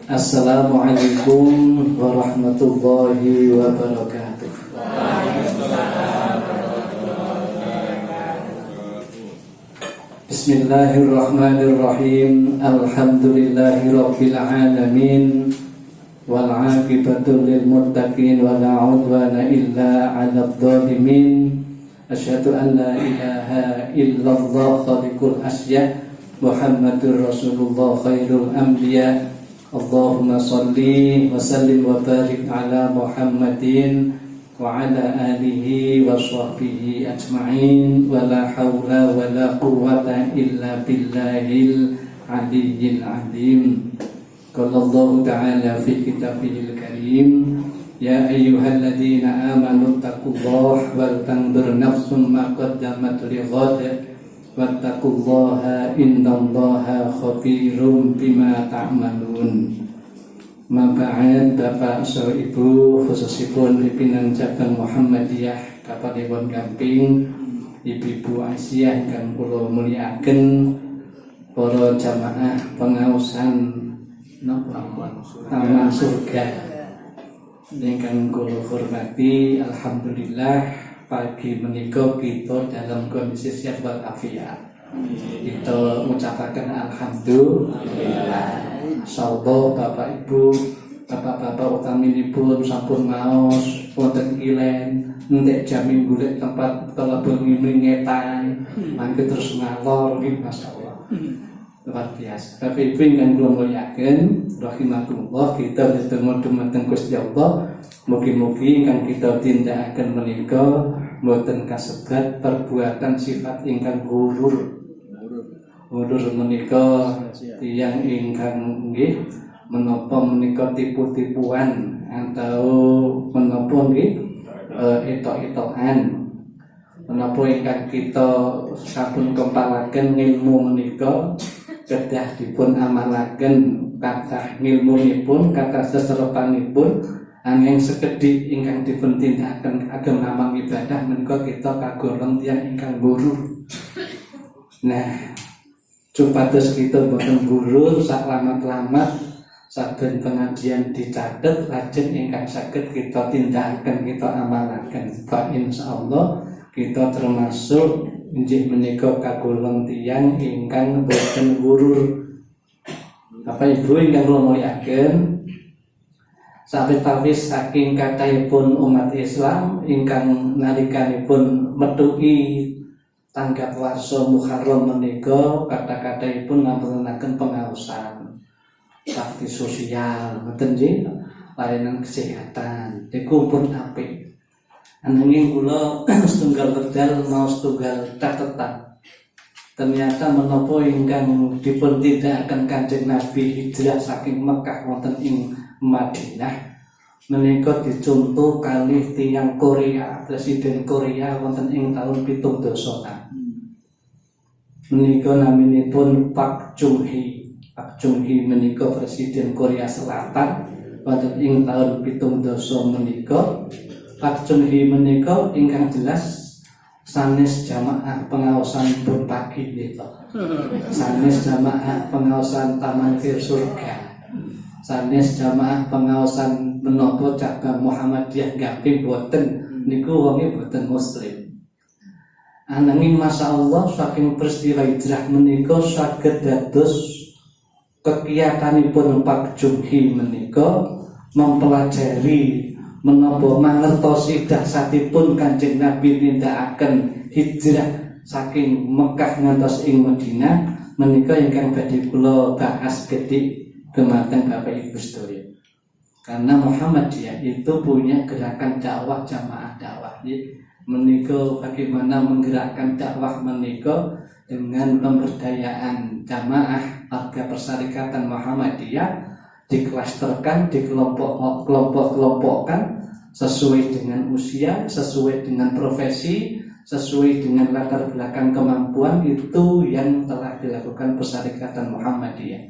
Assalamualaikum warahmatullahi wabarakatuh. Bismillahirrahmanirrahim. Alhamdulillahirabbil alamin. Wal 'aqibatu lil muttaqin wa la 'udwana illa 'alal zalimin. Asyhadu an la ilaha illallah khaliqul asya' Muhammadur Rasulullah khairul anbiya. Allahumma salli wa sallim wa barik ala Muhammadin wa ala alihi wa sahbihi ajma'in. Wa la hawla wa la quwwata illa billahil aliyyil azim. Qala Allah ta'ala fi kitabihil karim, ya ayyuhalladzina amanu taqullaha wal tanzur nafsum ma qaddamat lighad wattaqullaha innallaha khabirum bima ta'malun. Maba'ad Bapak Saudara Ibu, khususipun pimpinan cabang Muhammadiyah Kabupaten Gamping, Ibu-ibu Aisyah ingkang kula mulyakaken, para jamaah pengaosan Taman Surga ingkang kula hormati. Alhamdulillah pagi menika kita dalam kondisi sehat walafiat. Kita mengucapkan alhamdulillah. Insyaallah Bapak Ibu, bapak-bapak utaminipun sampun maos wonten kilen entek jamin golek tempat kala bengi mringetan mangke terus ngalor nggih masyaallah. Luar biasa. Tapi ibu ingkang kula mulyakaken rahimakumullah, kita bertemu dumateng Gusti Allah. Mugi-mugi ingkang kita tindakaken menika boten kasebat perbuatan sifat ingkang ghurur. Ghurur menika tiyang ingkang nggih menapa menika tipu-tipuan atau menapa nggih etok-etokan. Menapa ingkang kita sampun kempalaken ilmu menika kedah dipun amalaken kathah ngilmunipun, kathah seserepanipun, angin sekedhik ingkang dipun tindakaken ageng amal ibadah menika kita kagolong tiyang ingkang ghurur. Nah, supados kita boten ghurur, saklamat-lamat saben pengajian dicatet lajeng ingkang saged kita tindakaken, kita amalaken. Fa insyaallah kita termasuk injih menika kagolong tiyang ingkang boten ghurur. Bapak Ibu ingkang kula mulyakaken, sawetawis saking kathahipun umat Islam ingkang nalikanipun metuki tanggap warsa Muharram menika kata-kataipun ngapuntenaken pengaosan bakti sosial, ngoten nggih, layanan kesehatan. Iku pun apik. Ananging kula setunggal wekdal mau setunggal catetan. Ternyata menapa ingkang dipun tindakaken Kanjeng Nabi hijrah saking Mekah wonten ing Madinah menika dicontoh kalih tiyang Korea, Presiden Korea wonten ing taun 70. Menika naminipun Pak Chung-hee. Pak Chung-hee menika Presiden Korea Selatan wonten ing taun 70 menika. Pak Chung-hee menika ingkang jelas sanes jamaah pengaosan pun pagi nito. Sanes jamaah pengaosan Taman Surga. Sanes jamaah pengaosan menapa cabang Muhammadiyah Gamping boten niku wonge boten muslim. Ananging masyaallah saking peristiwa hijrah menika saged dados kegiatanipun Pak Chung-hee menika mempelajari menapa mangertosi dahsatipun Kanjeng Nabi nindakaken hijrah saking Mekah ngantos ing Madinah menika ingkang badhe kula bahas gedhe dumateng Bapak Ibu sedaya. Karena Muhammadiyah itu punya gerakan dakwah jamaah dakwah. Menika bagaimana menggerakkan dakwah menika dengan pemberdayaan jamaah warga persyarikatan Muhammadiyah, diklasterkan, dikelompok-kelompokkan sesuai dengan usia, sesuai dengan profesi, sesuai dengan latar belakang kemampuan. Itu yang telah dilakukan persyarikatan Muhammadiyah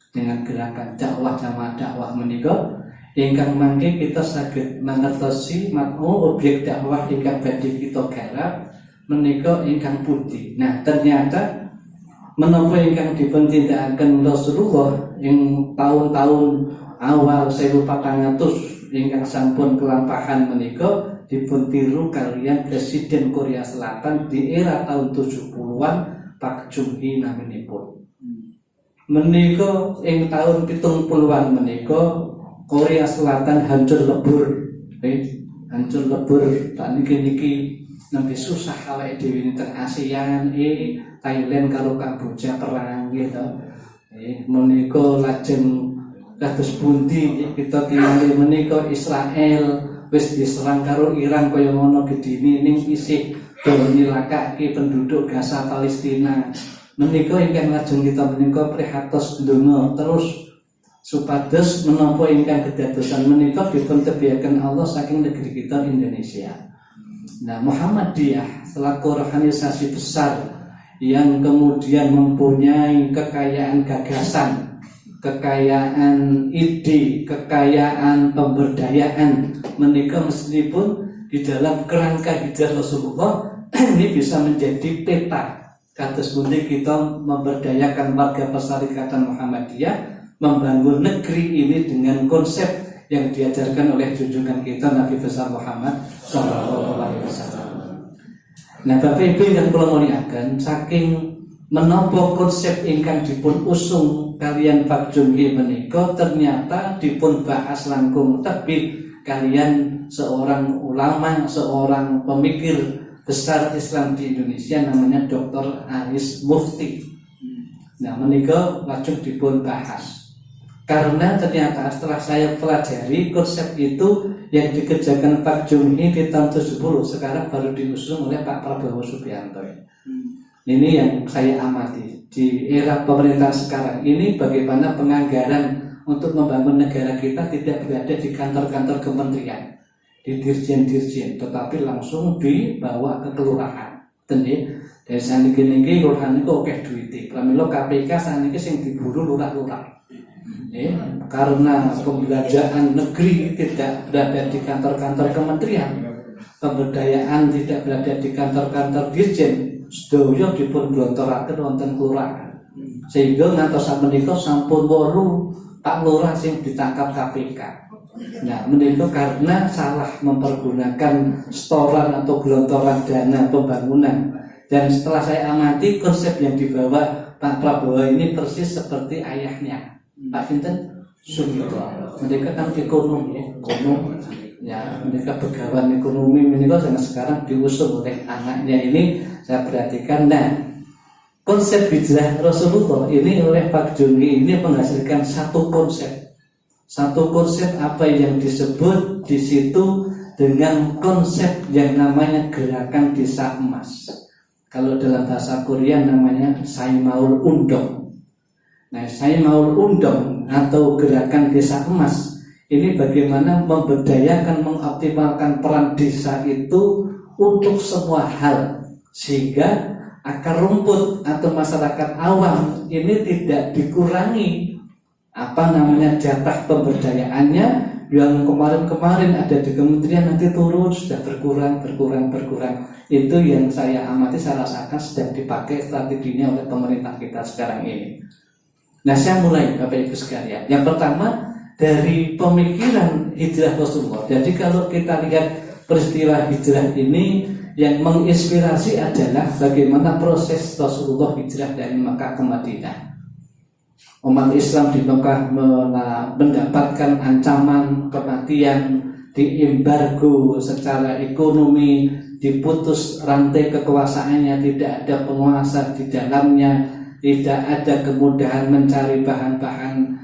dengan gerakan dakwah jamaah dakwah menika ingkang mangke kita saged mangertosi makna objek dakwah ingkang badhe kita garap menika ingkang pundi. Nah, ternyata menapa ingkang dipuntindakaken Rasulullah ing tahun-tahun awal 1400 ingkang sampun kelampahan menika dipuntiru kalian Presiden Korea Selatan di era tahun 70-an Pak Chung-hee naminipun. Menika ing tahun 70-an menika Korea Selatan hancur lebur. Hancur lebur tak niki nembe susah awake dhewe ning ASEAN Thailand karo Kamboja perang gitu. Menika lajeng kados pundi kita tingali menika Israel wis diserang karo Iran kaya ngono gedine ning isih do nyilakake penduduk Gaza Palestina. Menika ingkang lajeng kita menika prihatos ndonga terus supados menapa ingkang kedadosan menika dipuntebiaken Allah saking negeri kita Indonesia. Nah, Muhammadiyah selaku organisasi besar yang kemudian mempunyai kekayaan gagasan, kekayaan ide, kekayaan pemberdayaan menika meskipun di dalam kerangka hijrah Rasulullah ini bisa menjadi peta kados pundi kita memberdayakan warga Persyarikatan Muhammadiyah membangun negeri ini dengan konsep yang diajarkan oleh junjungan kita Nabi besar Muhammad SAW. Nah, Bapak Ibu yang kula mulyakaken, saking menapa konsep ingkang dipun usung kalian Pak Chung-hee menika ternyata dipun bahas langkung tebih kalian seorang ulama, seorang pemikir besar Islam di Indonesia namanya Dr. Aris Mufti. Nah, menika lajeng dipun bahas. Karena ternyata setelah saya pelajari konsep itu yang dikerjakan Pak Chung-hee di tahun 70 sekarang baru diusung oleh Pak Prabowo Subianto. Ini yang saya amati di era pemerintahan sekarang ini, bagaimana penganggaran untuk membangun negara kita tidak berada di kantor-kantor kementerian, di dirjen-dirjen, tetapi langsung dibawa ke kelurahan. Tentu dari saniki niki kelurahan niku akeh duwite. Pramila KPK saniki sing diburu lurah-lurah. Karena pembelanjaan negeri tidak berada di kantor-kantor kementerian, pemberdayaan tidak berada di kantor-kantor dirjen, sedaya dipun glontoraken wonten kelurahan. Sehingga ngantos sakmenika sampun 8 Pak Lurah sing ditangkap KPK. Nah, menika karena salah mempergunakan setoran atau gelontoran dana pembangunan. Dan setelah saya amati konsep yang dibawa Pak Prabowo ini persis seperti ayahnya Pak Sinten Sumitro. Mereka kan ekonom ya, mereka pegawan ekonomi menika sekarang diusung oleh anaknya ini. Saya perhatikan, nah konsep hijrah Rasulullah ini oleh Pak Chung-hee ini menghasilkan satu konsep apa yang disebut di situ dengan konsep yang namanya gerakan desa emas. Kalau dalam bahasa Korea namanya Saimaul Undong. Nah, Saimaul Undong atau gerakan desa emas ini bagaimana memberdayakan, mengoptimalkan peran desa itu untuk semua hal, sehingga akar rumput atau masyarakat awam ini tidak dikurangi jatah pemberdayaannya. Yang kemarin ada di kementerian nanti turun, sudah berkurang. Itu yang saya amati, saya rasakan sedang dipakai strateginya oleh pemerintah kita sekarang ini. Nah, saya mulai Bapak Ibu sekalian. Yang pertama dari pemikiran hijrah Rasulullah. Jadi kalau kita lihat peristiwa hijrah ini, yang menginspirasi adalah bagaimana proses Rasulullah hijrah dari Mekah ke Madinah. Umat Islam di Mekah mendapatkan ancaman kematian, diembargo secara ekonomi, diputus rantai kekuasaannya, tidak ada penguasa di dalamnya, tidak ada kemudahan mencari bahan-bahan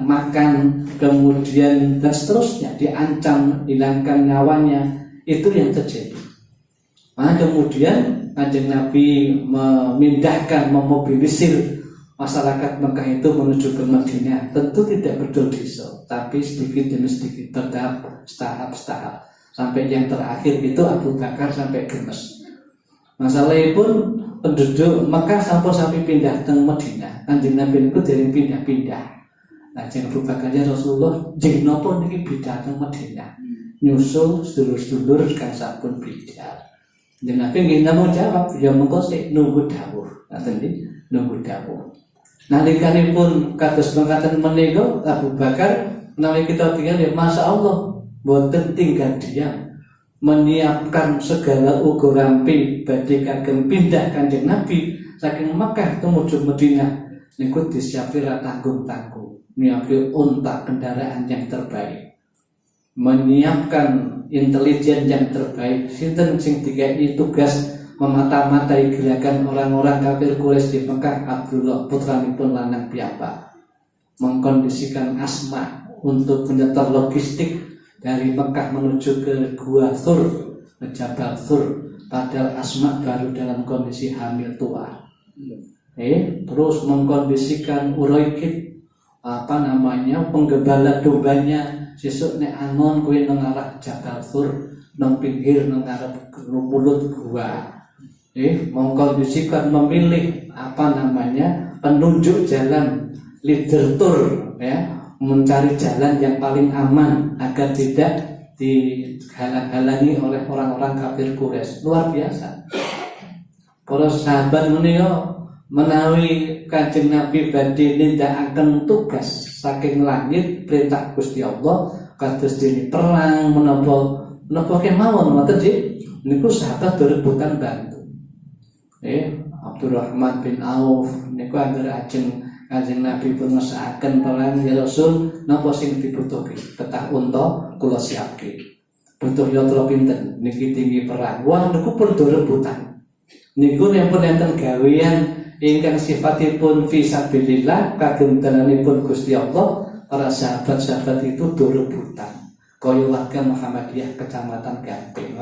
makan, kemudian dan seterusnya, diancam hilangkan nyawanya. Itu yang terjadi. Maka kemudian Kanjeng Nabi memobilisir masyarakat Mekah itu menuju ke Madinah. Tentu tidak berdolisa, tapi sedikit demi sedikit, bertahap, setahap, sampai yang terakhir itu Abu Bakar sampai gemes. Masalahnya pun penduduk Mekah sampai pindah ke Madinah. Kanjeng Nabi itu dari pindah-pindah. Nah, jangan Abu Bakarnya Rasulullah jeng nopo niki pindah ke Madinah, nyusul sedulur-sedulur kan sampun pindah. Kanjeng Nabi nggih namung jawab, ya mengko sik nunggu dawuh. Ngaten nggih. nunggu dawuh. Nalikanipun kados mangkaten menika Abu Bakar menawi kita tinggal ya Masya Allah boten tinggal diam, menyiapkan segala ugo rampi badhe kagem pindah Kanjeng Nabi saking Mekah tumuju Madinah niku disiapi ra tanggung-tanggung, nyiapi unta kendaraan yang terbaik, menyiapkan intelijen yang terbaik. Sinten sing dikai tugas memata-matai gerakan orang-orang kafir Quraisy di Mekah? Abdullah putranipun lanang piyambak. Mengkondisikan Asma untuk menyetor logistik dari Mekah menuju ke Gua Thur, ke Jabal Thur, padahal Asma baru dalam kondisi hamil tua. Terus mengkondisikan Uroikid penggembala dombanya sesuk nek angon kuwi nang arah Jabal Thur, nang pinggir nang arah mulut gua. Mengkondisikan memilih penunjuk jalan, leader tour ya, mencari jalan yang paling aman agar tidak dihalang-halangi oleh orang-orang kafir Quraisy. Luar biasa. Para sahabat menika menawi Kanjeng Nabi badhe nindakaken tugas saking langit perintah Gusti Allah kados dene perang menapa kemawon ngoten nggih. Niku sahabat berebutan bantu. Abdurrahman bin Auf niku anggere ajeng Kanjeng Nabi pun ngesakaken perang ya Rasul napa sing dibutuhke? Petah unta kula siapke. Butuh yatra pinten niki tinggi perang. Wah niku pun rebutan. Niku nempun enten gawean ingkang sifatipun fisabilillah kagem dalanipun Gusti Allah. Para sahabat-sahabat itu rebutan. Kaya warga Muhammadiyah Kecamatan Gamping.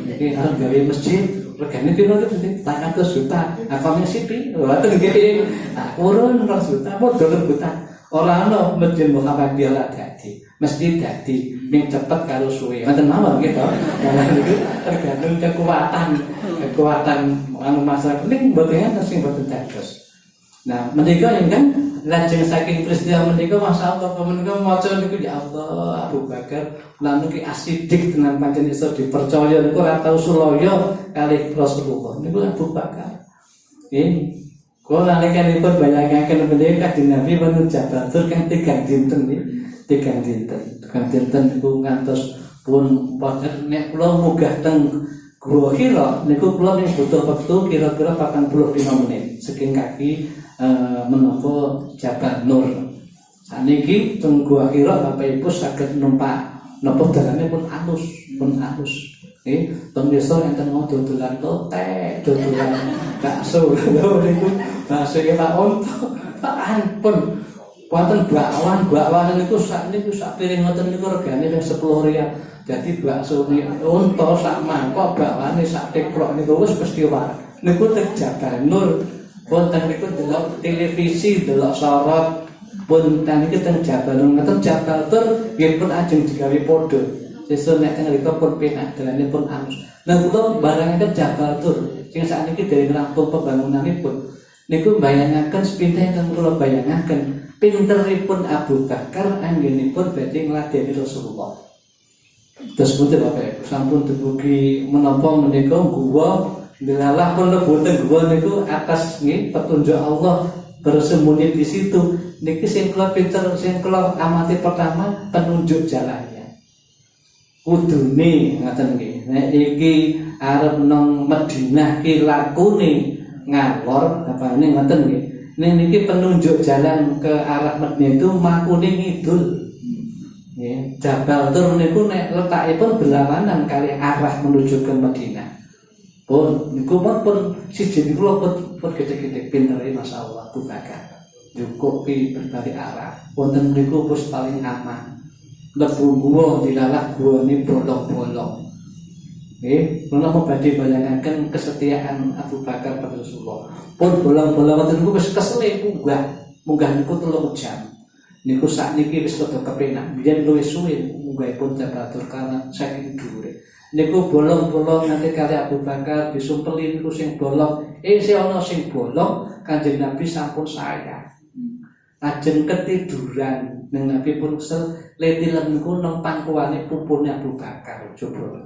Iki arep gawe masjid, regane piro iki? 400 juta. Akalnya sipi, ngoten nggih. Urun 2 juta padha rebutan. Ora ana masjid Muhammadiyah lak dadi, mesti dadi ning cepet karo suwe. Ngoten mawon nggih to. Karena niku tergantung kekuatan masyarakat ning mboten sing mboten dados. Nah, menika kan lajeng saking peristiwa menika Masya Allah menika maca niku ya Allah Abu Bakar lan niki asidik dengan pancen iso dipercaya niku ora tau sulaya kalih Rasulullah niku Abu Bakar. Kula nalikanipun bayangaken menika Kanjeng Nabi menuju Jabal Thur kan 3 dinten nggih. 3 dinten niku ngantos pun padha nek kula munggah teng Gua Hira niku kula ning butuh wektu kira-kira 45 menit saking kaki menapa Jabal Nur. Saniki teng Gua Hira Bapak Ibu saged numpak napa dalane pun alus. Teng desa enten dodolan lotek, dodolan bakso. Lho niku bakso ya Pak Onto. Pak ampun. Wonten bakwan niku sak piring ngoten niku regane ning 10 riyal. Jadi bakso unta sak mangkok bakwane sak tekrok niku wis mesti wae. Niku teng Jabal Nur. Wonten niku delok televisi, delok sorot. Pun niki teng Jabal Nur, ngoten Jabal Thur nggih pun ajeng digawe padha. Sesuk nek teng mriku pun penak dalane pun alus. Lah kula barangaken Jabal Thur sing sakniki dari rampung pembangunanipun. Niku bayangaken sepinten ingkang kula bayangaken pinteripun Abu Bakar anggenipun badhe ngladeni Rasulullah. Terus putih Bapak Ibu sampun dugi menapa menika gua delalah pun lebutan gua niku atas nggih petunjuk Allah bersembunyi di situ. Niki sing kula pinter sing kula amati pertama penunjuk jalannya. Kudune ngaten nggih. Nek iki arep nang Madinah ki lakune ngalor apane ngoten nggih. Niki penunjuk jalan ke arah Madinah itu makune ngidul. Jabal Thur niku nek letakipun berlawanan kali arah menuju ke Madinah. Pun niku pun siji niku pun gede-gede pintere masyaallah Abu Bakar. Nyukupi berbalik arah. Wonten niku wis paling aman. Lebu gua dilalah gua ini bolong-bolong. Menapa badhe bayangaken kesetiaan Abu Bakar pada Rasulullah. Pun bolong-bolong wonten niku wis kesele munggah niku 3 jam. Niku sakniki wis rada kepenak. Biyen luwih suwe munggahipun Jabal Thur karena saking dhuwure. Niku bolong-bolong nanti kali Abu Bakar disumpeli niku sing bolong. Sing ana sing bolong Kanjeng Nabi sampun saya. Ajeng ketiduran nang Nabi pun kesel letilen niku nang pangkuane pupune Abu Bakar coba.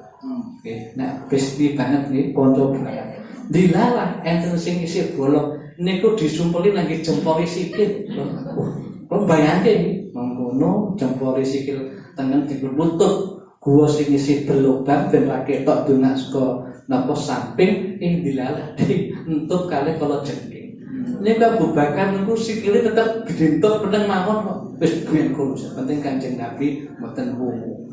Nggih, nek pesti banget nggih kanca banget. Dilalah enten sing isih bolong. niku disumpeli lagi jempol sikil. Kok bayangke mangkono jempol sikil tengen dilutut gua sing isi berlubang ben ra ketok donga saka napa samping dilalati entuk kali kalau jengking. Niku Abu Bakar niku sikile tetep gedhentok peneng mawon kok. Wis biyen kurus penting Kanjeng Nabi mboten wungu.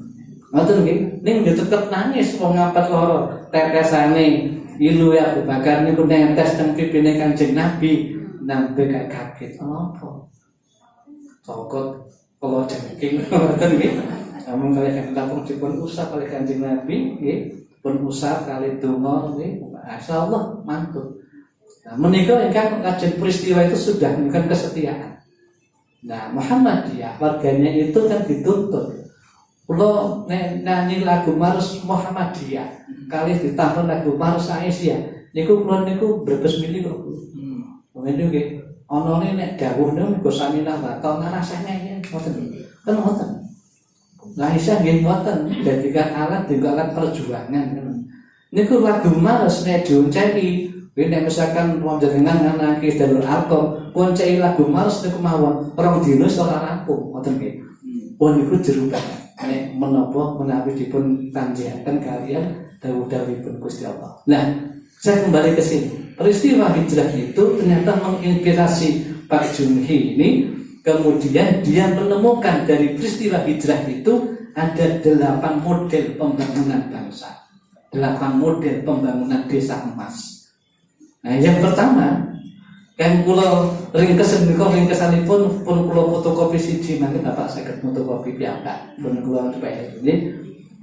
Ngoten nggih, ning tetep nangis wong ngapet lara tetesane. Ilu ya Abu Bakar niku netes teng pipine Kanjeng Nabi, nambe gak kaget apa. Cokot kala jengking ngoten nggih. Amun kali kakek dipun usah kali Kanjeng Nabi nggih, pun usah kali donga nggih, masyaallah mantul. Nah, menika ingkang lajeng peristiwa itu sudah menunjukkan kesetiaan. Nah, Muhammadiyah warganya itu kan dituntut. Kulo nyanyi lagu Mars Muhammadiyah kali ditambah lagu Mars Aisyah niku kulo niku brebes mili kok. Ngene nggih. Ana nek dawuhne Gus Saminah Baton rasane ya ngoten. Kan ngoten. Lah Aisyah nggih ngoten jadikan alat juga alat perjuangan. Niku lagu Mars nek dionceki nek misalkan wong jenengan anake Darul Arqam konceki lagu Mars niku mawon rong dina ora rampung ngoten nggih. Pun niku jeruk nek menapa menawi dipun tanjakan kalian dawuh-dawuhipun Gusti Allah. Nah, saya kembali ke sini. Peristiwa hijrah itu ternyata menginspirasi Pak Junhi ini. Kemudian dia menemukan dari peristiwa hijrah itu ada 8 model pembangunan bangsa, 8 model pembangunan desa emas. Nah, yang pertama kan kula ringkesanipun pun kula fotokopi siji mangke Bapak saged fotokopi piyambak pun kula tepek ini.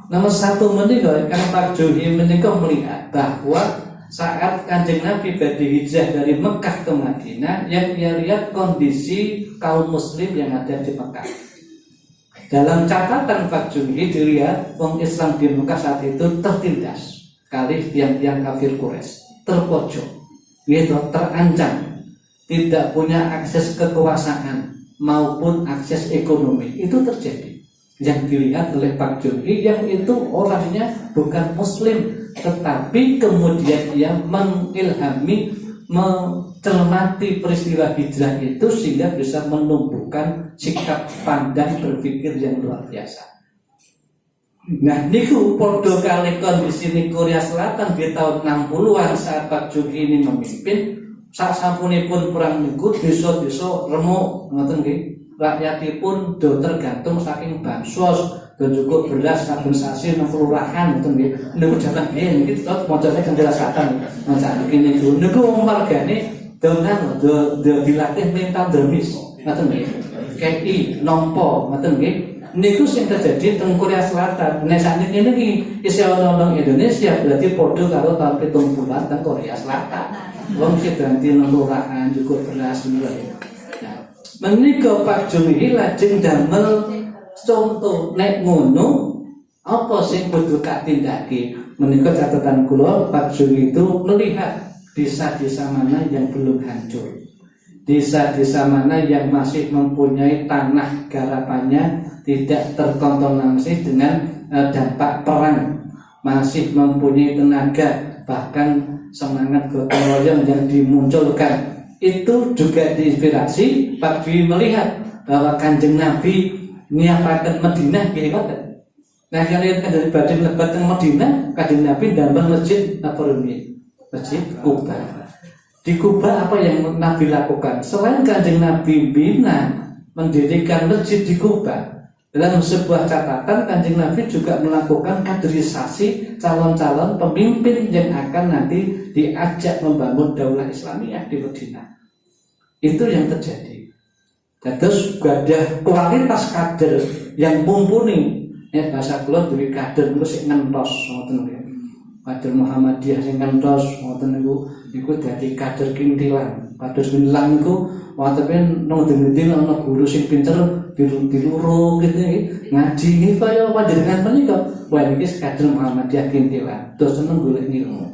Nomor 1 menika kan Pak Junhi menika melihat bahwa saat Kanjeng Nabi badhe hijrah dari Mekah ke Madinah, yang dia lihat kondisi kaum muslim yang ada di Mekah. Dalam catatan Pak Junhi dilihat wong Islam di Mekah saat itu tertindas kali tiang-tiang kafir Quraisy, terpojok, yaitu terancam, tidak punya akses kekuasaan maupun akses ekonomi. Itu terjadi. Yang dilihat oleh Pak Junhi yang itu orangnya bukan muslim, tetapi kemudian dia mengilhami, mencermati peristiwa hijrah itu sehingga bisa menumbuhkan sikap pandang berpikir yang luar biasa. Nah, niku podo kali kondisi di Korea Selatan di tahun 60-an saat Pak Junhi ini memimpin. Sak sampunipun perang niku desa-desa remuk ngoten nggih. Rakyatipun do tergantung saking bansos dan juga beras saben sasi nang kelurahan ngoten nggih. Niku jaman biyen iki macane kendaraan macam iki niku wargane dengan do dilatih mental dermis ngoten nggih. KI nompo ngoten nggih. Niku sing terjadi teng Korea Selatan. Nek sakniki niki isih ana Indonesia berarti padha karo tahun 70-an teng Korea Selatan. Wong sing ganti nang kelurahan juga beras niku. Nah, menika Pak Junhi lajeng damel contoh nek ngono apa sing kudu tak tindake. Menika catatan kula Pak Junhi itu melihat desa-desa mana yang belum hancur. Desa-desa mana yang masih mempunyai tanah garapannya tidak terkontaminasi dengan dampak perang, masih mempunyai tenaga, bahkan semangat gotong royong yang dimunculkan. Itu juga diinspirasi Pak Junhi melihat bahwa Kanjeng Nabi nyiapaken Madinah nggih ngoten. Nah, kalian kan dari badhe mlebat teng Madinah, Kanjeng Nabi ndamel masjid napa rumiyin? Masjid Kuba. Di Kuba apa yang Nabi lakukan? Selain Kanjeng Nabi bina mendirikan masjid di Kuba, dalam sebuah catatan Kanjeng Nabi juga melakukan kaderisasi calon-calon pemimpin yang akan nanti diajak membangun daulah Islamiyah di Madinah. Itu yang terjadi. Terus ada kualitas kader yang mumpuni. Bahasa kula duwe kader niku sing ngentos ngoten nggih. Kader Muhammadiyah sing ngentos ngoten niku dadi kader kintilan. Kader kintilan niku wonten nang dene ana guru sing pinter dilurung gitu ngaji iki kaya panjenengan menika. Wah iki kader Muhammadiyah kintilan. Terus seneng golek ilmu.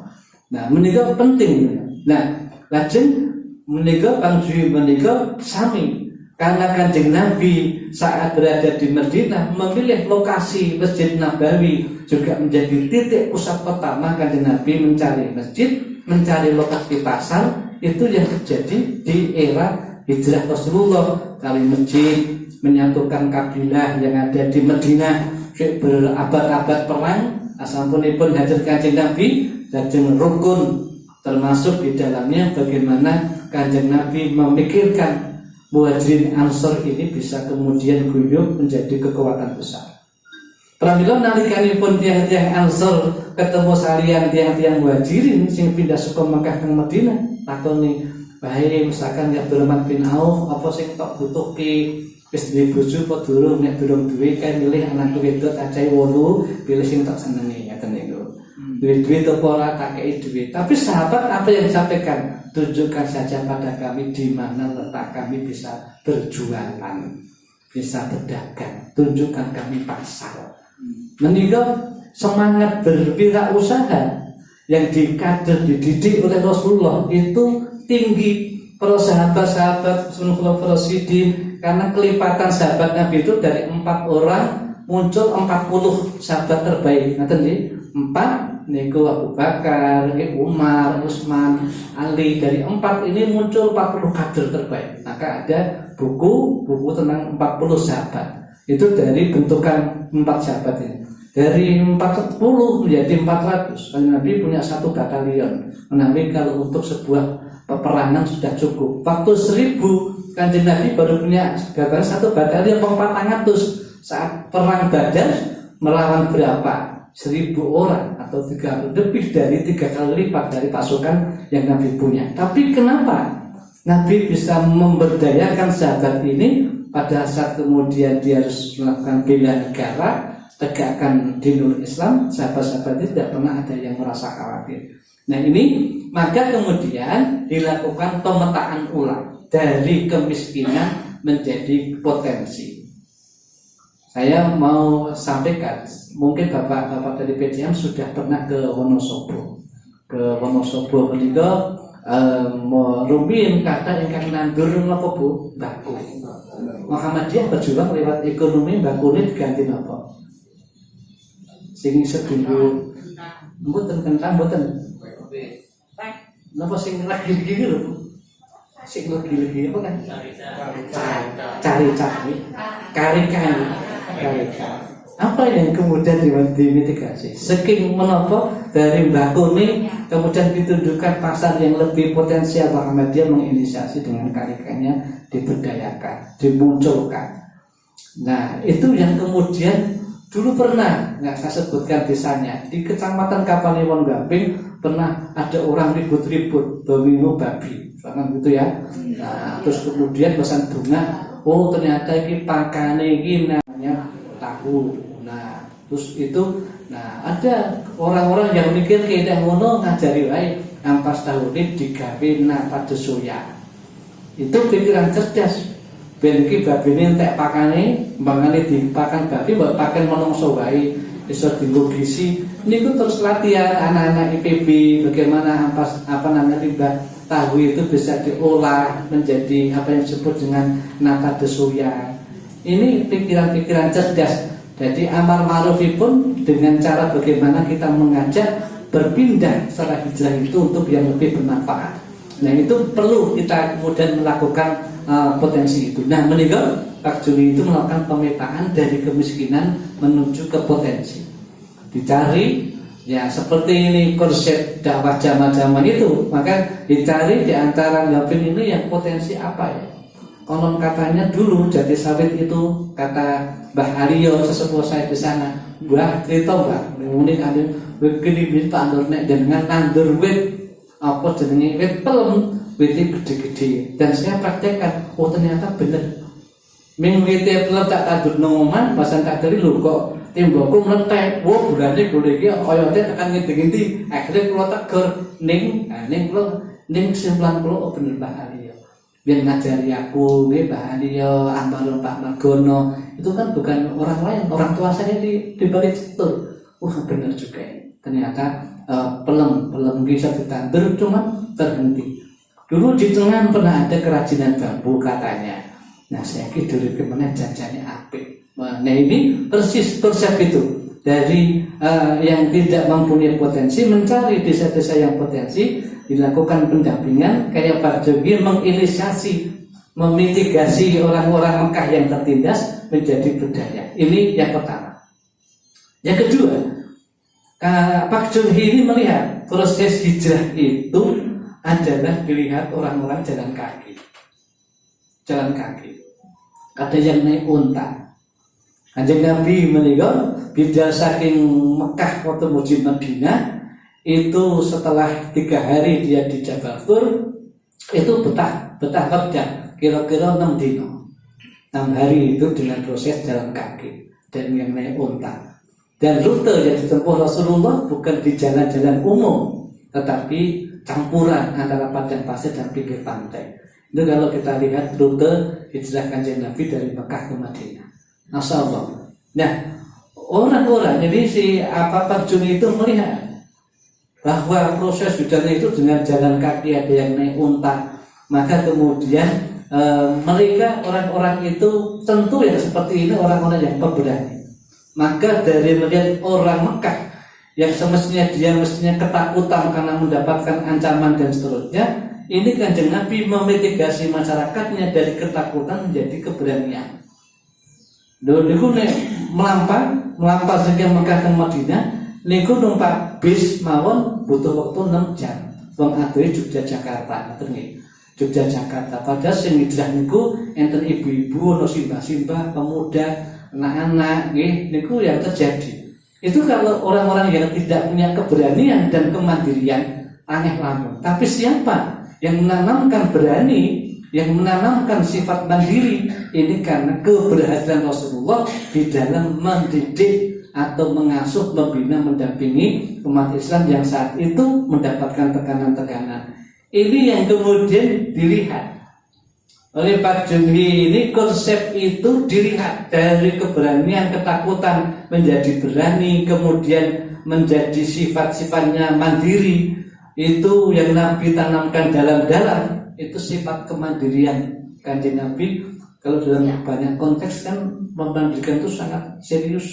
Nah, menika penting. Nah, lajeng menika Kang Junhi menika sami. Karena Kanjeng Nabi saat berada di Madinah memilih lokasi Masjid Nabawi juga menjadi titik pusat pertama Kanjeng Nabi mencari masjid, mencari lokasi pasar itu yang terjadi di era hijrah Rasulullah. Kali masjid menyatukan kabilah yang ada di Madinah berabad-abad perang, asampunipun hadir Kanjeng Nabi dan rukun, termasuk di dalamnya bagaimana Kanjeng Nabi memikirkan Muhajirin Ansor ini bisa kemudian guyup menjadi kekuatan besar. Pramila nalikanipun tiang-tiang Ansor ketemu salian tiang-tiang Muhajirin sing pindah saka Mekah ke Madinah, takoni, "Bae misalkan ya Abdurrahman bin Auf, apa sing tok butuhke? Wis duwe bojo apa durung? Nek durung duwe kan milih anakku wedok cacahe 8, pilih sing tak senengi." Ngaten niku. Duit-duit apa ora tak kei duit. Tapi sahabat apa yang disampaikan? Tunjukkan saja pada kami di mana letak kami bisa berjualan, bisa berdagang. Tunjukkan kami pasar. Menikah semangat berwirausaha yang dikader dididik oleh Rasulullah itu tinggi. Para sahabat-sahabat Rasulullah Rasidin, karena kelipatan sahabat Nabi itu dari 4 orang muncul 40 sahabat terbaik. Ngaten nggih? 4 niku Abu Bakar, Umar, Utsman, Ali. Dari 4 ini muncul 40 kader terbaik. Maka ada buku tentang 40 sahabat. Itu dari bentukan 4 sahabat ini. Dari 40 menjadi 400. Nabi punya 1 batalion. Nabi kalau untuk sebuah peperangan sudah cukup. Waktu 1000 Kanjeng Nabi baru punya 1 batalion 400. Saat perang Badar melawan berapa? 1000 orang atau 3 lebih dari 3 kali lipat dari pasukan yang Nabi punya. Tapi kenapa Nabi bisa memberdayakan sahabat ini pada saat kemudian dia harus melakukan bela negara, tegakkan dinul Islam, sahabat-sahabat itu tidak pernah ada yang merasa khawatir. Nah ini maka kemudian dilakukan pemetaan ulang dari kemiskinan menjadi potensi. Saya mau sampaikan, mungkin bapak-bapak dari PDM sudah pernah ke Wonosobo. Ke Wonosobo ketika rumiyin kata ingkang nandur napa Bu? Baku. Muhammadiyah berjuang lewat ekonomi, bakune diganti napa? Sing sedulur mboten kentang mboten. Napa sing lagi gini lho Bu? Sing lagi apa kan? Cari-cari. Kari-kari. Apa yang kemudian dimitigasi? Saking menapa dari bakune kemudian ditunjukkan pasar yang lebih potensial. Muhammadiyah menginisiasi dengan karikannya diberdayakan, dimunculkan. Nah itu yang kemudian dulu pernah nggak saya sebutkan desanya di Kecamatan Kapanewon Gamping pernah ada orang ribut-ribut bawino babi, kan gitu ya. Nah, terus kemudian pesan bunga, oh ternyata ini pakane ini namanya tahu. Nah terus itu, nah ada orang-orang yang mikir kayak ngono ngajari wae ampas tahu ini digawe napa desoya. Itu pikiran cerdas. Ben iki babine entek pakane, mbangane dipakan babi mbok paken menungso wae iso dienggo gizi. Niku terus latihan anak-anak IPB bagaimana ampas limbah tahu itu bisa diolah menjadi apa yang disebut dengan nata desoya. Ini pikiran-pikiran cerdas. Jadi amar ma'ruf pun dengan cara bagaimana kita mengajak berpindah secara hijrah itu untuk yang lebih bermanfaat. Nah itu perlu kita kemudian melakukan potensi itu. Nah meninggal Pak Juni itu melakukan pemetaan dari kemiskinan menuju ke potensi. Dicari ya seperti ini konsep dakwah zaman-zaman itu, maka dicari di antara Gapin ini yang potensi apa ya? Konon katanya dulu jadi sawit itu kata Mbah Aryo sesepuh saya di sana, Mbah cerita Mbah, muni ada begini minta andur nek dengan nandur wit apa jenenge wit pelem, witnya gede-gede dan saya praktekkan, oh ternyata bener. Ming witnya pelem tak tandur ngoman, pasan tak dari lho kok tembokku meletek, wah bulane golek iki oyotnya tekan ngendi-ngendi, akhirnya kula tegur ning kula ning kesimpulan kula bener Mbah Aryo. Biar ngajari aku, Mbah Aryo, Ambalun Pak Margono, itu kan bukan orang lain, orang tua saya di balik situ. Benar juga ini. Ternyata pelem bisa ditandur, cuma terhenti. Dulu di tengah pernah ada kerajinan bambu katanya. Nah saya kira dulu gimana jajannya apik. Nah ini persis konsep itu dari yang tidak mempunyai potensi mencari desa-desa yang potensi, dilakukan pendampingan, kayak Pak Jogi menginisiasi, memitigasi orang-orang Mekah yang tertindas menjadi berdaya. Ini yang pertama. Yang kedua, Pak Jogi ini melihat proses hijrah itu adalah dilihat orang-orang jalan kaki. Jalan kaki. Ada yang naik unta. Kanjeng Nabi menikah bida saking Mekah waktu menuju Madinah. Itu setelah 3 hari dia di Jabal Tur, itu betah kerja kira-kira 6 dino. 6 hari itu dengan proses jalan kaki dan yang naik unta. Dan rute yang ditempuh Rasulullah bukan di jalan-jalan umum, tetapi campuran antara padang pasir dan pinggir pantai. Itu kalau kita lihat rute hijrah Kanjeng Nabi dari Mekah ke Madinah. Masya Allah. Nah, orang-orang jadi si Pak Juni itu melihat bahwa proses hijrah itu dengan jalan kaki, ada yang naik unta, maka kemudian mereka orang-orang itu tentu yang seperti ini orang-orang yang pemberani. Maka dari melihat orang Mekah yang semestinya dia mestinya ketakutan karena mendapatkan ancaman dan seterusnya, ini Kanjeng Nabi memitigasi masyarakatnya dari ketakutan menjadi keberanian. Niku melampau saking Mekah ke Madinah, niku numpak bis mawon butuh waktu 6 jam. Wong adohe Yogyakarta, ngoten nggih. Yogyakarta. Padahal sing hijrah niku enten ibu-ibu, ono simbah-simbah, pemuda, anak-anak, nggih, niku yang terjadi. Itu kalau orang-orang yang tidak punya keberanian dan kemandirian, aneh lamun. Tapi siapa yang menanamkan berani, yang menanamkan sifat mandiri, ini karena keberhasilan Rasulullah di dalam mendidik atau mengasuh, membina, mendampingi umat Islam yang saat itu mendapatkan tekanan-tekanan. Ini yang kemudian dilihat oleh Pak Junhi. Ini konsep itu dilihat dari keberanian, ketakutan menjadi berani, kemudian menjadi sifat-sifatnya mandiri. Itu yang Nabi tanamkan dalam-dalam, itu sifat kemandirian Kanjeng Nabi. Kalau dalam banyak konteks kan memandirikan itu sangat serius.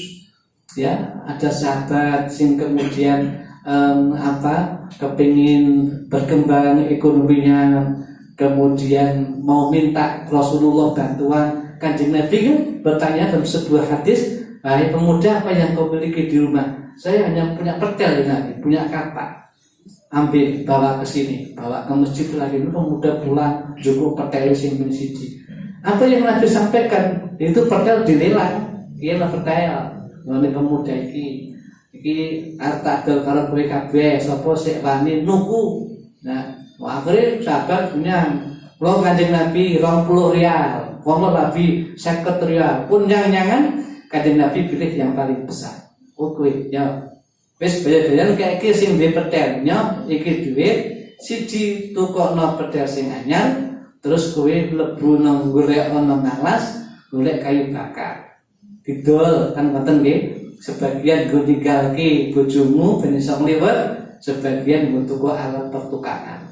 Ya, ada sahabat yang kemudian kepingin berkembang ekonominya, kemudian mau minta Rasulullah bantuan. Kanjeng Nabi kan bertanya dalam sebuah hadis, "Hai pemuda, apa yang kau miliki di rumah?" "Saya hanya punya pertel ini, punya kapak." "Ambil, bawa ke sini, bawa ke masjid lagi." Itu pemuda pulang cukup pertel sing siji. Apa yang Nabi sampaikan itu pertel dilelang. Iya lah pertel. Ngene pemuda iki arep adol karo kowe kabeh, sapa sik wani nuku. Nah, akhirnya sahabat punya kula Kanjeng Nabi 20 rial, wong Nabi 50 rial. Pun nyang-nyangan Kanjeng Nabi pilih yang paling besar. Oh kowe ya wis bayar-bayaran kayak iki sing duwe petel, nyok iki duit siji tukokno petel sing anyar, terus kowe mlebu nang golek ana ngalas, golek kayu bakar. Didol kan ngoten nggih, sebagian go ninggalke bojomu ben iso ngliwet, sebagian go tuku alat pertukangan.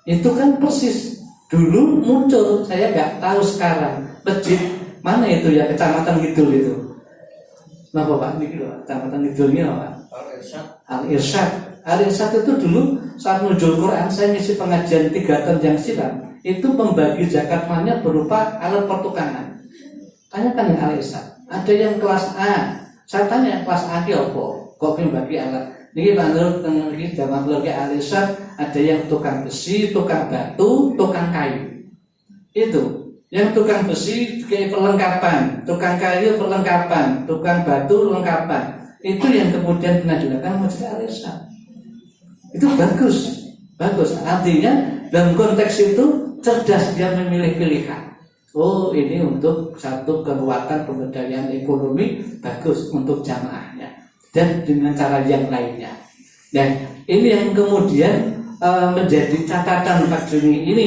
Itu kan persis dulu muncul, saya nggak tahu sekarang masjid mana itu ya, Kecamatan Kidul itu. Napa Pak niki lho, Kecamatan Kidulnya Pak? Al-Irsyad. Al-Irsyad itu dulu saat nujul Quran, saya ngisi pengajian 3 tahun yang silam, itu pembagi zakat malnya berupa alat pertukangan. Tanyakan yang Al-Irsyad. Ada yang kelas A. Saya tanya kelas A ki opo? Kok bagi alat? Niki menurut niki zaman keluarga Al-Irsyad ada yang tukang besi, tukang batu, tukang kayu. Itu. Yang tukang besi kayak perlengkapan, tukang kayu perlengkapan, tukang batu perlengkapan. Itu yang kemudian pernah dilakukan Masjid Al-Irsyad. Itu bagus. Bagus. Artinya dalam konteks itu cerdas dia memilih pilihan. Oh, ini untuk satu kekuatan pemberdayaan ekonomi, bagus untuk jamaahnya, dan dengan cara yang lainnya. Dan ini yang kemudian menjadi catatan Pak Juni ini.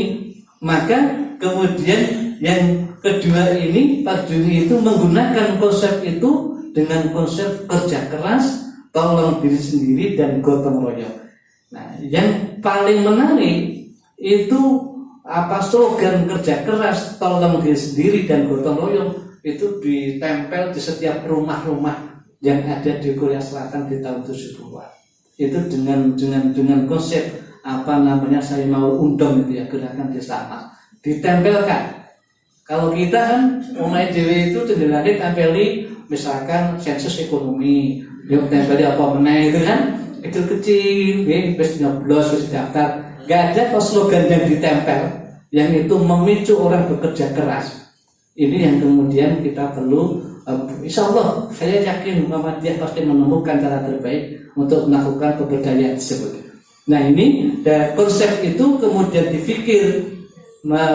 Maka kemudian yang kedua ini Pak Juni itu menggunakan konsep itu dengan konsep kerja keras, tolong diri sendiri, dan gotong royong. Nah, yang paling menarik itu slogan kerja keras, tolong diri sendiri, dan gotong royong itu ditempel di setiap rumah-rumah yang ada di Korea Selatan di tahun 70-an. Itu dengan konsep saya mau undang itu ya, gerakan desa amal, ditempelkan. Kalau kita kan umai dewe itu cenderung tempeli misalkan sensus ekonomi, yuk tempeli apa meneh itu kan kecil-kecil, wis nyoblos, wis daftar. Gak ada slogan yang ditempel yang itu memicu orang bekerja keras. Ini yang kemudian kita perlu, insya Allah saya yakin Muhammadiyah pasti menemukan cara terbaik untuk melakukan pemberdayaan tersebut. Nah ini dari konsep itu kemudian dipikir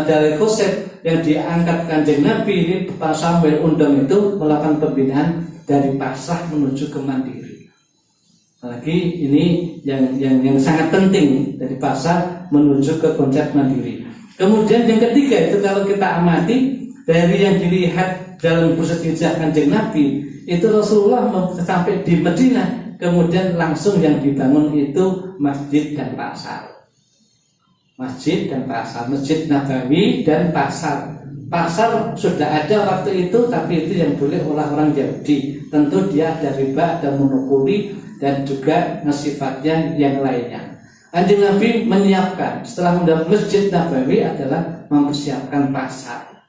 dari konsep yang diangkat Kanjeng Nabi ini, Pak Samuel Undang itu melakukan pembinaan dari pasrah menuju ke mandiri. Lagi ini yang sangat penting dari pasrah menuju ke konsep mandiri. Kemudian yang ketiga itu kalau kita amati dari yang dilihat dalam proses hijrah Kanjeng Nabi itu Rasulullah sampai di Madinah, kemudian langsung yang dibangun itu masjid dan pasar. Masjid dan pasar, Masjid Nabawi dan pasar. Pasar sudah ada waktu itu, tapi itu yang boleh orang-orang Yahudi. Tentu dia ada riba, ada monopoli, dan juga sifatnya yang lainnya. Kanjeng Nabi menyiapkan setelah mendapat Masjid Nabawi adalah mempersiapkan pasar,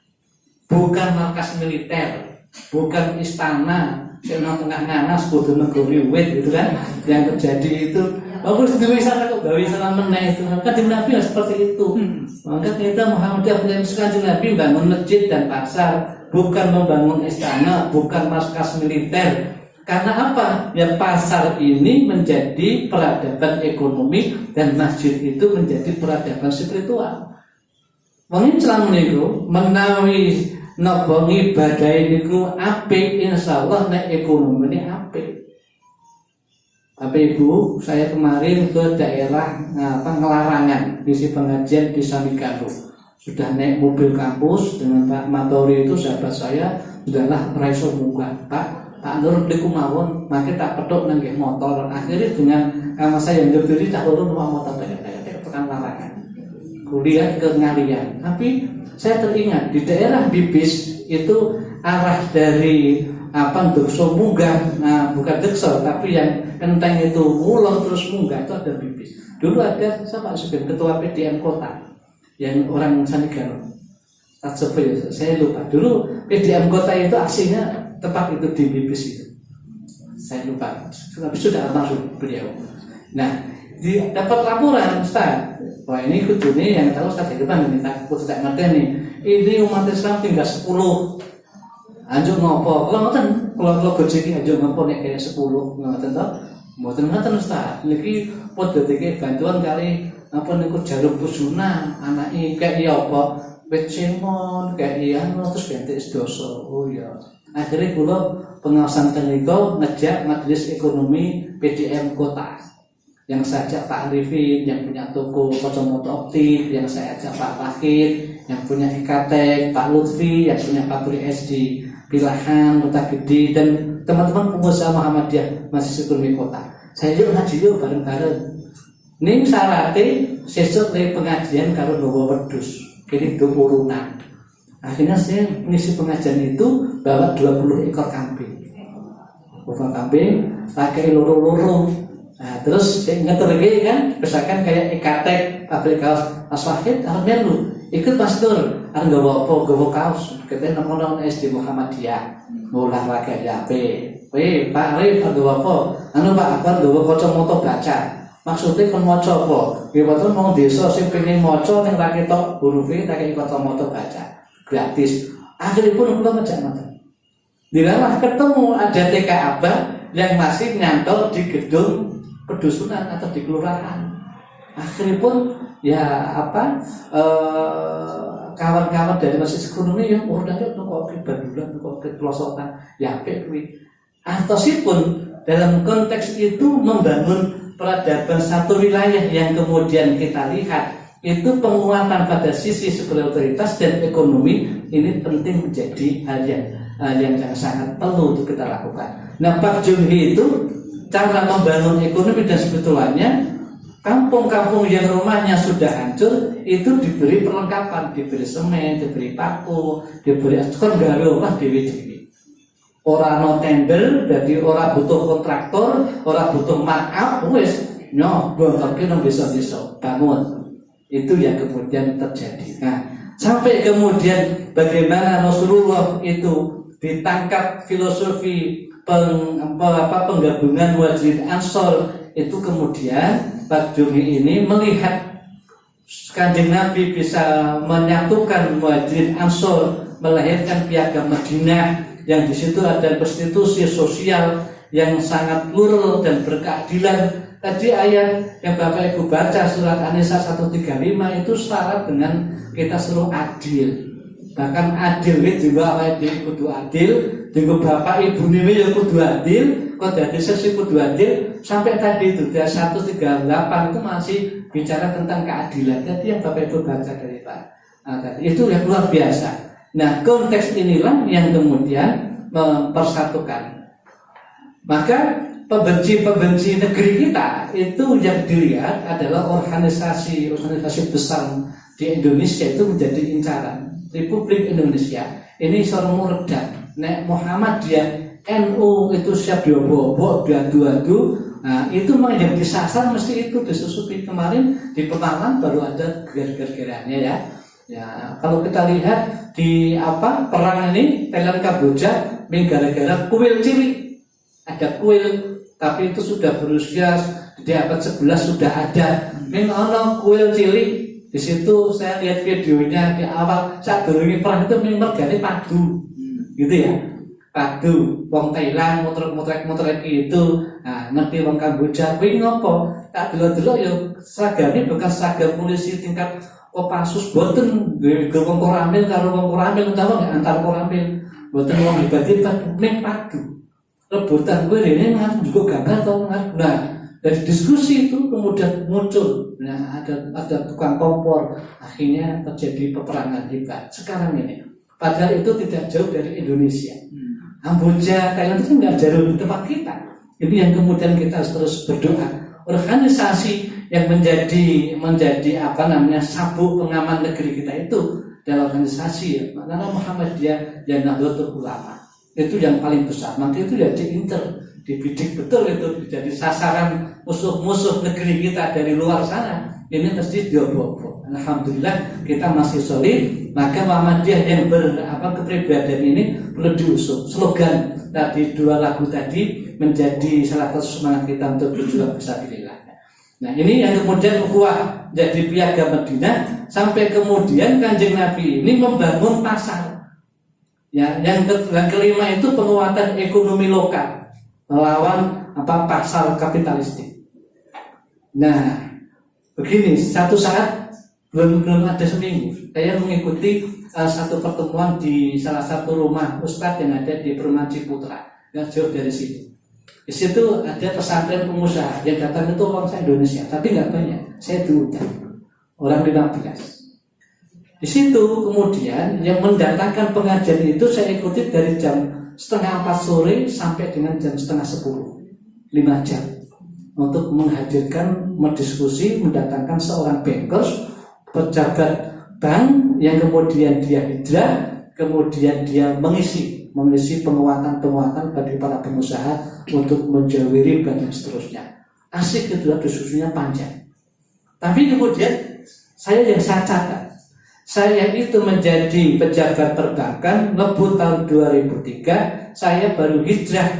bukan markas militer, bukan istana yang tengah nganas kudu negori wit gitu kan yang terjadi itu. Bagus di wisata kok gawe istana meneh itu. Kanjeng Nabi seperti itu. Maka kita Muhammadiyah Kanjeng Nabi bangun masjid dan pasar, bukan membangun istana, bukan markas militer. Karena apa? Ya pasar ini menjadi peradaban ekonomi dan masjid itu menjadi peradaban spiritual. Wong Islam niku menawi napa ibadah niku apik, insyaallah nek ekonomi ini apik. Tapi Ibu, saya kemarin ke daerah Ngelarangan, isi pengajian di Samikado. Sudah naik mobil kampus dengan Pak Matori itu sahabat saya, sudahlah raiso munggah Pak Nur beli kumawon, makanya tak pedok nanggih motor. Akhirnya dengan saya yang berdiri tak turun rumah motor tekan larangan. Kuliah ke Ngalian. Tapi saya teringat di daerah Bibis itu arah dari Dekso munggah, bukan Dekso tapi yang Kenteng itu mulo terus munggah itu ada Bibis. Dulu ada siapa ketua PDM kota yang orang Sanigaro. Saya lupa. Dulu PDM kota itu aksinya tepat itu di Bibis itu. Saya lupa. Tapi sudah langsung beliau. Nah, dapat laporan Ustaz. Wah ini kudune yang tahu Ustaz di depan ini tak tidak ngerti nih. Ini umat Islam tinggal 10. Anjuk ngopo? Kalau gojeki anjuk ngopo nek kayak 10 ngoten to. Mboten ngoten Ustaz. Niki padha iki bantuan kali apa niku jaluk busuna anake kayak iya apa? Wit cemon kayak iya terus ganti sedoso. Oh iya. Akhirnya kula pengawasan tenika ngejak majelis ekonomi PDM kota. Yang saya ajak Pak Arifin yang punya toko kacamata optik, yang saya ajak Pak Pakit yang punya Ikatek, Pak Lutfi yang punya pabrik SD Pilahan, Kota Gede, dan teman-teman pengusaha Muhammadiyah mahasiswa ekonomi kota. Saya yuk ngaji yuk bareng-bareng. Ning syaratnya sesuk dari pengajian kalau bawa wedhus, kini 26. Akhirnya saya mengisi pengajian itu bawa 20 ekor kambing. Ekor kambing pakai loro-loro. Nah, terus ngeter lagi kan, misalkan kayak Ikatek, pabrik kaos Aswahid, harus melu ikut pastor, harus gawa apa, gawa kaos. Kita nongkrong SD Muhammadiyah, olahraga ya, Pak Arif harus gawa apa? Pak Akbar gawa kacamata baca. Maksudnya kan maca apa? Ya betul mau desa sing pengen maca ning ra ketok hurufe tak kei kacamata baca. Gratis. Akhirnya pun kula ngajak ngoten. Dilalah ketemu ada TK Abah yang masih nyantol di gedung kedusunan atau di kelurahan. Akhirnya pun ya kawan-kawan dari masjid ekonomi yang urunannya kok Bandulan kok pelosokan ya apik kuwi. Atosipun dalam konteks itu membangun peradaban satu wilayah yang kemudian kita lihat itu penguatan pada sisi spiritualitas dan ekonomi ini penting menjadi hal yang sangat perlu untuk kita lakukan. Nah, Pak Jumhi itu cara membangun ekonomi dan sebetulnya kampung-kampung yang rumahnya sudah hancur itu diberi perlengkapan, diberi semen, diberi paku, diberi gawe omah dhewe-dhewe. Ora no tender, jadi ora butuh kontraktor, ora butuh markup, wis bongkar nang desa-desa bangun. Itu yang kemudian terjadi. Nah, sampai kemudian bagaimana Rasulullah itu ditangkap filosofi penggabungan Muhajirin Ansor itu, kemudian Pak Jumi ini melihat Kanjeng Nabi bisa menyatukan Muhajirin Ansor, melahirkan Piagam Madinah yang di situ ada konstitusi sosial yang sangat plural dan berkeadilan. Tadi ayat yang Bapak Ibu baca surat An-Nisa 135 itu syarat dengan kita suruh adil. Bahkan adil itu juga awake dhewe kudu adil, juga Bapak Ibu ini ya kudu adil, kok dadi sesi kudu adil. Sampai tadi itu dari 138 itu masih bicara tentang keadilan. Jadi yang Bapak Ibu baca dari Pak tadi itu yang luar biasa. Nah, konteks inilah yang kemudian mempersatukan. Maka pembenci negeri kita itu yang dilihat adalah organisasi besar di Indonesia itu menjadi incaran. Republik Indonesia ini seorang meredak. Nek Muhammadiyah NU itu siap diobo-obo, diadu-adu. Nah, itu memang yang disasar mesti itu disusupi. Kemarin di Pemalang baru ada ger-gergerannya ya. Ya, kalau kita lihat di perang ini Thailand Kamboja, gara-gara kuil cilik. Ada kuil, tapi itu sudah berusia di abad 11 sudah ada. Ono kuil cilik. Di situ saya lihat videonya di awal saat durunge perang itu mergane padu. Gitu ya. Padu wong Thailand mutrek itu. Nah, ngerti wong Kamboja kuwi ngopo? Tak delok-delok ya seragame bukan seragam polisi tingkat Kopassus, boten nggo wong Koramil karo wong Koramil utawa antar Koramil. Boten wong hebat-hebat ning padu. Rebutan gue ini juga gagal atau enggak. Nah, dari diskusi itu kemudian muncul, nah ada tukang kompor, akhirnya terjadi peperangan hebat. Sekarang ini, padahal itu tidak jauh dari Indonesia. Kamboja, Thailand itu nggak jauh di tempat kita. Ini yang kemudian kita harus terus berdoa. Organisasi yang menjadi sabuk pengaman negeri kita itu adalah organisasi namanya Muhammadiyah dan Nahdlatul Ulama. Itu yang paling besar, maka itu ya diinter, dibidik betul itu jadi sasaran musuh-musuh negeri kita dari luar sana. Ini pasti diobo-obo. Alhamdulillah kita masih solid, maka Muhammadiyah yang kepribadian ini perlu diusung. Slogan tadi dua lagu tadi menjadi salah satu semangat kita untuk berjuang fisabilillah. Nah, ini yang kemudian ukhuwah jadi Piagam Madinah sampai kemudian Kanjeng Nabi ini membangun pasar. Ya, yang kelima itu penguatan ekonomi lokal melawan pasar kapitalistik. Nah, begini, satu saat belum ada seminggu, saya mengikuti satu pertemuan di salah satu rumah ustadz yang ada di Perumahan Ciputra, yang jauh dari situ. Di situ ada pesantren pengusaha yang datang itu orang Indonesia, tapi nggak banyak. Saya diundang orang 15. Di situ kemudian yang mendatangkan pengajian itu saya ikuti dari jam 3:30 sore sampai dengan jam 9:30, 5 jam untuk menghadirkan, mendiskusi, mendatangkan seorang bankers, pejabat bank yang kemudian dia hijrah, kemudian dia mengisi penguatan bagi para pengusaha untuk menjauhi riba dan seterusnya. Asik itu, diskusinya panjang. Tapi kemudian saya catat. Saya itu menjadi pejabat perbankan lebih tahun 2003. Saya baru hijrah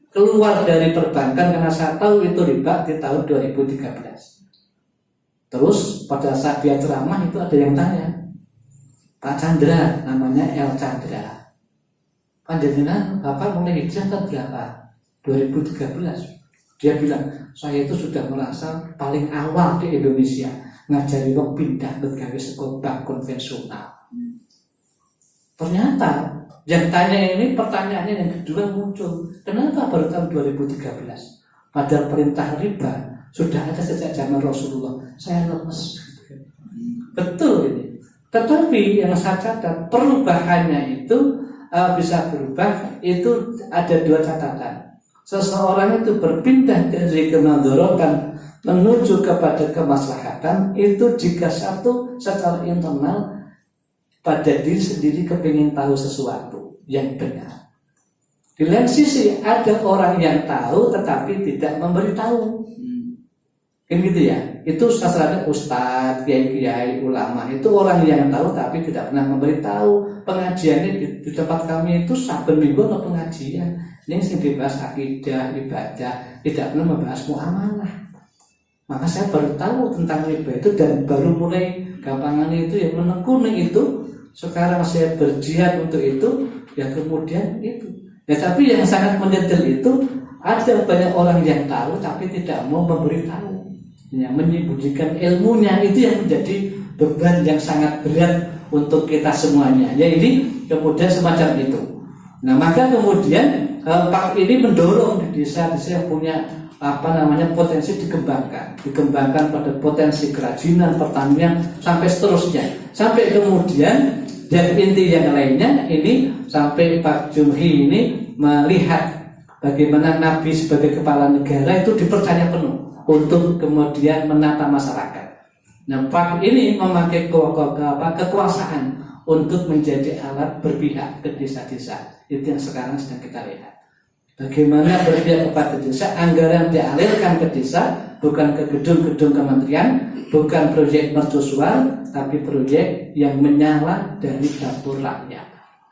keluar dari perbankan karena saya tahu itu riba di tahun 2013. Terus pada saat dia ceramah itu ada yang tanya, Pak Chandra, namanya El Chandra, panjenengan Bapak mulai hijrah tahun berapa? 2013. Dia bilang, saya itu sudah merasa paling awal di Indonesia ngajari wong pindah begawe sekolah bank konvensional. Ternyata yang tanya ini pertanyaannya yang kedua muncul, kenapa baru tahun 2013? Padahal perintah riba sudah ada sejak zaman Rasulullah. Saya lemes. Betul ini. Tetapi yang saya catat perubahannya itu bisa berubah itu ada dua catatan. Seseorang itu berpindah dari kemadharatan menuju kepada kemaslahatan itu jika satu secara internal pada diri sendiri kepingin tahu sesuatu yang benar. Di lain sisi ada orang yang tahu tetapi tidak memberitahu. Kan gitu ya. Itu sasarannya ustadz, kiai-kiai, ulama. Itu orang yang tahu tapi tidak pernah memberitahu. Pengajiannya di tempat kami itu saben minggu ada pengajian. Ini yang dibahas akidah, ibadah, tidak pernah membahas muamalah. Maka saya baru tahu tentang riba itu dan baru mulai gampangan itu yang menekuni itu. Sekarang saya berjihad untuk itu, ya kemudian itu. Ya tapi yang sangat mendetail itu ada banyak orang yang tahu tapi tidak mau memberitahu. Ya, menyembunyikan ilmunya itu yang menjadi beban yang sangat berat untuk kita semuanya. Ya ini kemudian semacam itu. Nah maka kemudian Pak ini mendorong di desa-desa yang punya potensi dikembangkan pada potensi kerajinan, pertanian sampai seterusnya. Sampai kemudian dan inti yang lainnya ini sampai Pak Jumhi ini melihat bagaimana Nabi sebagai kepala negara itu dipercaya penuh untuk kemudian menata masyarakat. Nah, Pak ini memakai kekuasaan untuk menjadi alat berpihak ke desa-desa. Itu yang sekarang sedang kita lihat. Bagaimana berpihak kepada desa, anggaran dialirkan ke desa, bukan ke gedung-gedung kementerian, bukan proyek mercusuar, tapi proyek yang menyala dari dapur rakyat.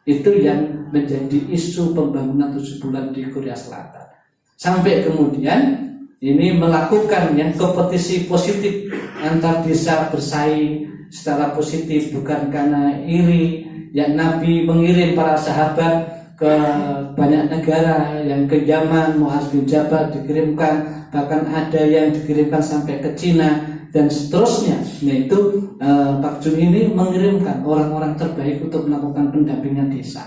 Itu yang menjadi isu pembangunan 7 bulan di Korea Selatan. Sampai kemudian ini melakukan yang kompetisi positif antar desa bersaing secara positif, bukan karena iri. Ya Nabi mengirim para sahabat ke banyak negara, yang ke Yaman, Mu'adz bin Jabal dikirimkan, bahkan ada yang dikirimkan sampai ke Cina dan seterusnya. Nah itu Pak Jun ini mengirimkan orang-orang terbaik untuk melakukan pendampingan desa,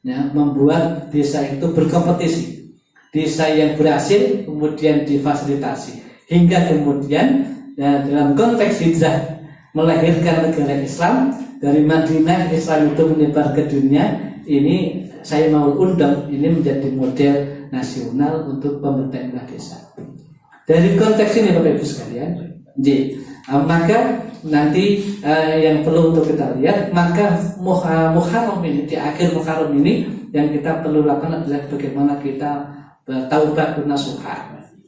ya, membuat desa itu berkompetisi. Desa yang berhasil kemudian difasilitasi hingga kemudian ya, dalam konteks hijrah melahirkan negara Islam dari Madinah, Islam itu menyebar ke dunia. Ini saya mau undang ini menjadi model nasional untuk pemerintahan desa. Dari konteks ini Bapak Ibu sekalian, maka nanti yang perlu untuk kita lihat, maka Muharram ini, di akhir Muharram ini yang kita perlu lakukan adalah bagaimana kita taubat nasuha,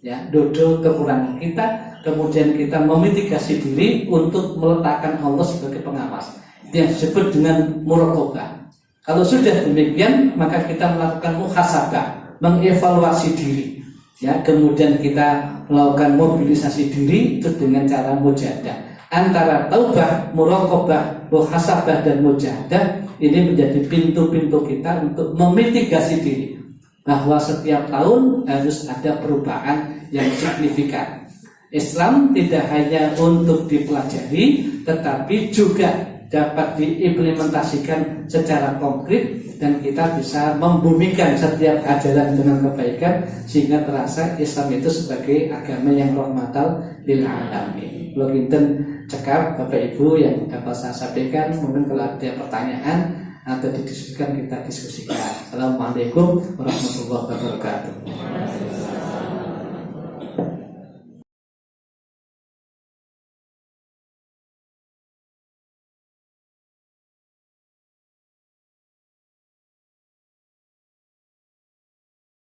ya, dodol kekurangan kita, kemudian kita memitigasi diri untuk meletakkan Allah sebagai pengawas, yang disebut dengan muraqabah. Kalau sudah demikian, maka kita melakukan muhasabah, mengevaluasi diri, ya, kemudian kita melakukan mobilisasi diri itu dengan cara mujahadah. Antara taubah, muraqabah, muhasabah dan mujahadah ini menjadi pintu-pintu kita untuk memitigasi diri, bahwa setiap tahun harus ada perubahan yang signifikan. Islam tidak hanya untuk dipelajari, tetapi juga dapat diimplementasikan secara konkret dan kita bisa membumikan setiap ajaran dengan kebaikan sehingga terasa Islam itu sebagai agama yang rahmatal lil alamin. Kalau kinten cekap Bapak Ibu yang dapat saya sampaikan, mungkin kalau ada pertanyaan atau didiskusikan kita diskusikan. Assalamualaikum warahmatullahi wabarakatuh.